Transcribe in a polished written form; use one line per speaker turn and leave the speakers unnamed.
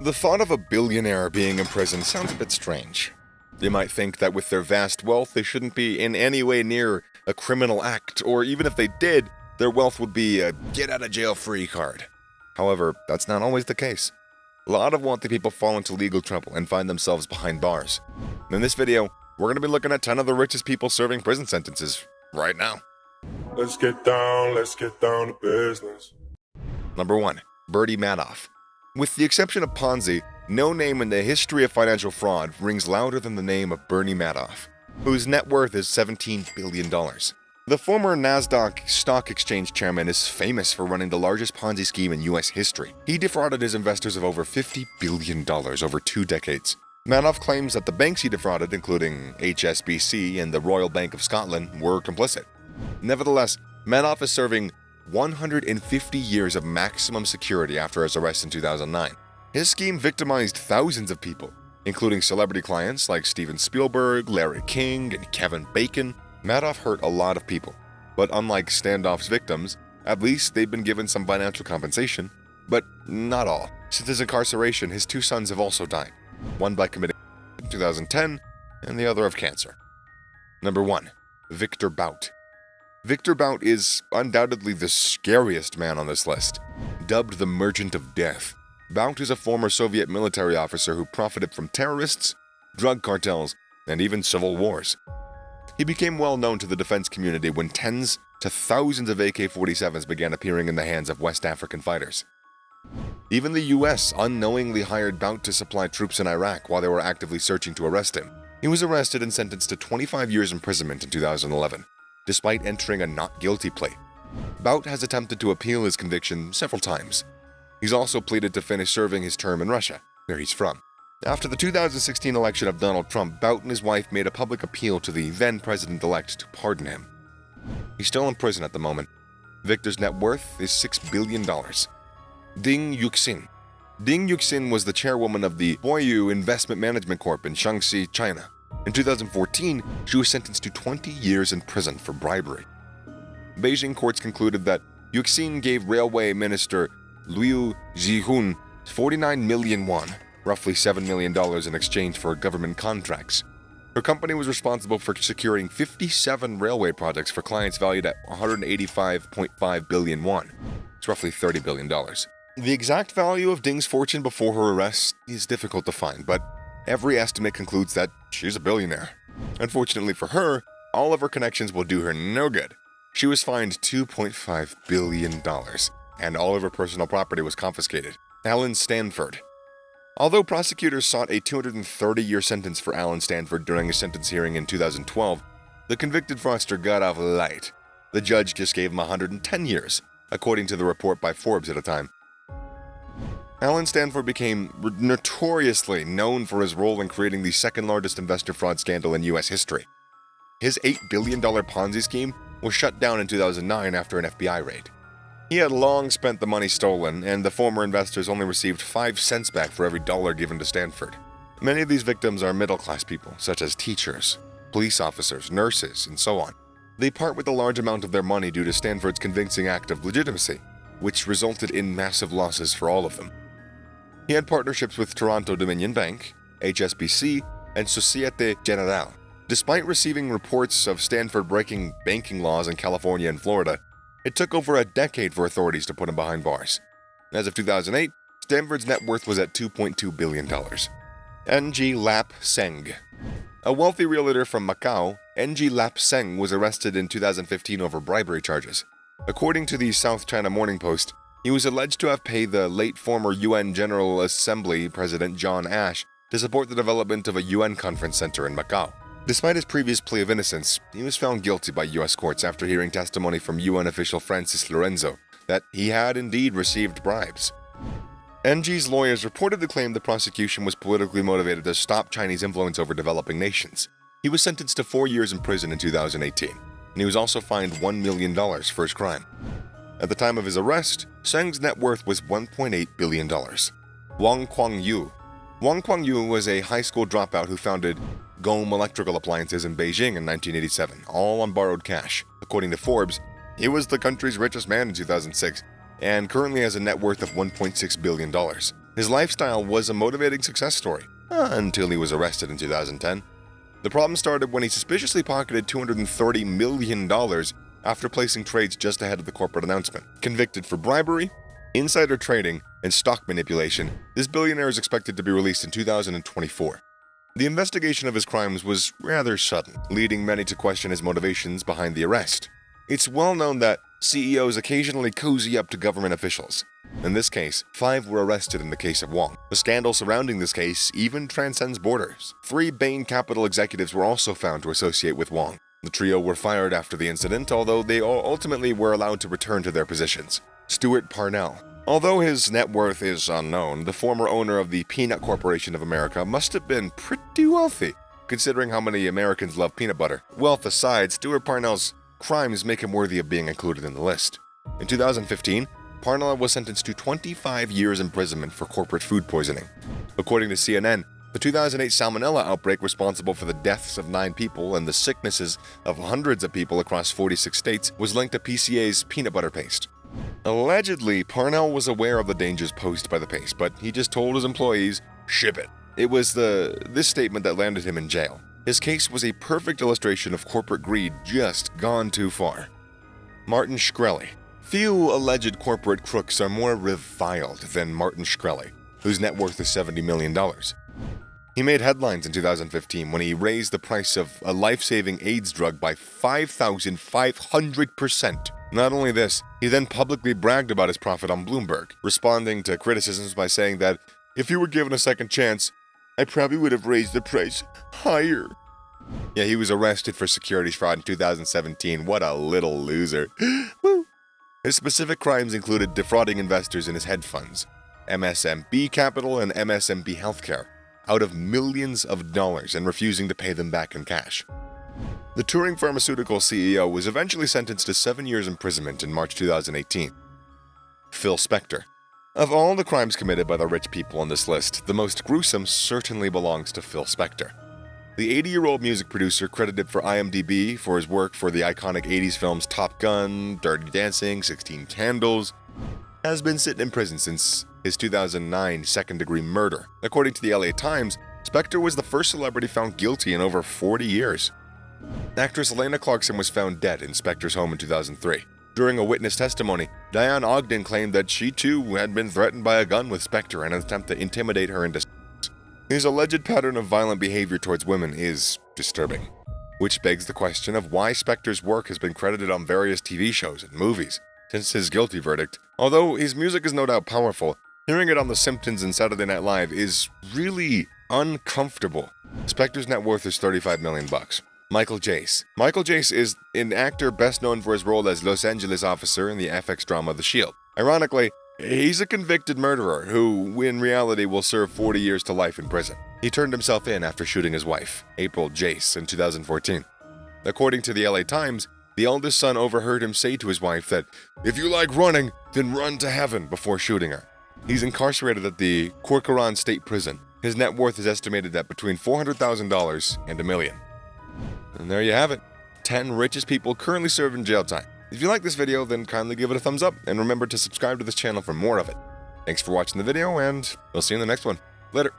The thought of a billionaire being imprisoned sounds a bit strange. You might think that with their vast wealth, they shouldn't be in any way near a criminal act, or even if they did, their wealth would be a get-out-of-jail-free card. However, that's not always the case. A lot of wealthy people fall into legal trouble and find themselves behind bars. In this video, we're going to be looking at 10 of the richest people serving prison sentences right now.
Let's get down to business.
Number 1. Bernie Madoff. With the exception of Ponzi, no name in the history of financial fraud rings louder than the name of Bernie Madoff, whose net worth is $17 billion. The former NASDAQ stock exchange chairman is famous for running the largest Ponzi scheme in U.S. history. He defrauded his investors of over $50 billion over 2 decades. Madoff claims that the banks he defrauded, including HSBC and the Royal Bank of Scotland, were complicit. Nevertheless, Madoff is serving 150 years of maximum security after his arrest in 2009. His scheme victimized thousands of people, including celebrity clients like Steven Spielberg, Larry King, and Kevin Bacon. Madoff hurt a lot of people, but unlike Standoff's victims, at least they've been given some financial compensation. But not all. Since his incarceration, his 2 sons have also died, one by committing in 2010 and the other of cancer. Number 1. Victor Bout. Victor Bout is undoubtedly the scariest man on this list. Dubbed the Merchant of Death, Bout is a former Soviet military officer who profited from terrorists, drug cartels, and even civil wars. He became well known to the defense community when tens to thousands of AK-47s began appearing in the hands of West African fighters. Even the US unknowingly hired Bout to supply troops in Iraq while they were actively searching to arrest him. He was arrested and sentenced to 25 years imprisonment in 2011. Despite entering a not guilty plea. Bout has attempted to appeal his conviction several times. He's also pleaded to finish serving his term in Russia, where he's from. After the 2016 election of Donald Trump, Bout and his wife made a public appeal to the then president-elect to pardon him. He's still in prison at the moment. Victor's net worth is $6 billion. Ding Yuksin. Ding Yuksin was the chairwoman of the Boyu Investment Management Corp in Shaanxi, China. In 2014, she was sentenced to 20 years in prison for bribery. Beijing courts concluded that Yuksin gave railway minister Liu Zhihun 49 million won, roughly $7 million in exchange for government contracts. Her company was responsible for securing 57 railway projects for clients valued at 185.5 billion won. It's roughly $30 billion. The exact value of Ding's fortune before her arrest is difficult to find, but every estimate concludes that she's a billionaire. Unfortunately for her, all of her connections will do her no good. She was fined $2.5 billion, and all of her personal property was confiscated. Alan Stanford. Although prosecutors sought a 230-year sentence for Alan Stanford during a sentence hearing in 2012, the convicted fraudster got off light. The judge just gave him 110 years, according to the report by Forbes at the time. Alan Stanford became notoriously known for his role in creating the second-largest investor fraud scandal in U.S. history. His $8 billion Ponzi scheme was shut down in 2009 after an FBI raid. He had long spent the money stolen, and the former investors only received 5 cents back for every dollar given to Stanford. Many of these victims are middle-class people, such as teachers, police officers, nurses, and so on. They part with a large amount of their money due to Stanford's convincing act of legitimacy, which resulted in massive losses for all of them. He had partnerships with Toronto Dominion Bank, HSBC, and Societe Generale. Despite receiving reports of Stanford breaking banking laws in California and Florida, it took over a decade for authorities to put him behind bars. As of 2008, Stanford's net worth was at $2.2 billion. NG Lap Seng. A wealthy realtor from Macau, NG Lap Seng was arrested in 2015 over bribery charges. According to the South China Morning Post, he was alleged to have paid the late former UN General Assembly President John Ash to support the development of a UN conference center in Macau. Despite his previous plea of innocence, he was found guilty by U.S. courts after hearing testimony from UN official Francis Lorenzo that he had indeed received bribes. NG's lawyers reportedly claimed the prosecution was politically motivated to stop Chinese influence over developing nations. He was sentenced to 4 years in prison in 2018, and he was also fined $1 million for his crime. At the time of his arrest, Seng's net worth was $1.8 billion. Wong Kwong Yu. Wong Kwong Yu was a high school dropout who founded Gome Electrical Appliances in Beijing in 1987, all on borrowed cash. According to Forbes, he was the country's richest man in 2006 and currently has a net worth of $1.6 billion. His lifestyle was a motivating success story, until he was arrested in 2010. The problem started when he suspiciously pocketed $230 million after placing trades just ahead of the corporate announcement. Convicted for bribery, insider trading, and stock manipulation, this billionaire is expected to be released in 2024. The investigation of his crimes was rather sudden, leading many to question his motivations behind the arrest. It's well known that CEOs occasionally cozy up to government officials. In this case, 5 were arrested in the case of Wong. The scandal surrounding this case even transcends borders. 3 Bain Capital executives were also found to associate with Wong. The trio were fired after the incident, although they ultimately were allowed to return to their positions. Stuart Parnell. Although his net worth is unknown, the former owner of the Peanut Corporation of America must have been pretty wealthy, considering how many Americans love peanut butter. Wealth aside, Stuart Parnell's crimes make him worthy of being included in the list. In 2015, Parnell was sentenced to 25 years imprisonment for corporate food poisoning. According to CNN, the 2008 salmonella outbreak responsible for the deaths of 9 people and the sicknesses of hundreds of people across 46 states was linked to PCA's peanut butter paste. Allegedly, Parnell was aware of the dangers posed by the paste, but he just told his employees, "Ship it." It was this statement that landed him in jail. His case was a perfect illustration of corporate greed just gone too far. Martin Shkreli. Few alleged corporate crooks are more reviled than Martin Shkreli, whose net worth is $70 million. He made headlines in 2015 when he raised the price of a life-saving AIDS drug by 5,500%. Not only this, he then publicly bragged about his profit on Bloomberg, responding to criticisms by saying that, "If you were given a second chance, I probably would have raised the price higher." Yeah, he was arrested for securities fraud in 2017. What a little loser. Woo. His specific crimes included defrauding investors in his hedge funds, MSMB Capital and MSMB Healthcare, out of millions of dollars and refusing to pay them back in cash. The touring pharmaceutical CEO was eventually sentenced to 7 years imprisonment in March 2018. Phil Spector. Of all the crimes committed by the rich people on this list, the most gruesome certainly belongs to Phil Spector. The 80-year-old music producer credited for IMDb for his work for the iconic 80s films Top Gun, Dirty Dancing, 16 Candles, has been sitting in prison since his 2009 second-degree murder. According to the LA Times, Spector was the first celebrity found guilty in over 40 years. Actress Elena Clarkson was found dead in Spector's home in 2003. During a witness testimony, Diane Ogden claimed that she too had been threatened by a gun with Spector in an attempt to intimidate her into sex. His alleged pattern of violent behavior towards women is disturbing, which begs the question of why Spector's work has been credited on various TV shows and movies since his guilty verdict. Although his music is no doubt powerful, hearing it on The Simpsons and Saturday Night Live is really uncomfortable. Spector's net worth is $35 million. Michael Jace. Michael Jace is an actor best known for his role as Los Angeles officer in the FX drama The Shield. Ironically, he's a convicted murderer who, in reality, will serve 40 years to life in prison. He turned himself in after shooting his wife, April Jace, in 2014. According to the LA Times, the eldest son overheard him say to his wife that, "If you like running, then run to heaven," before shooting her. He's incarcerated at the Corcoran State Prison. His net worth is estimated at between $400,000 and $1 million. And there you have it. 10 richest people currently serving jail time. If you like this video, then kindly give it a thumbs up, and remember to subscribe to this channel for more of it. Thanks for watching the video, and we'll see you in the next one. Later.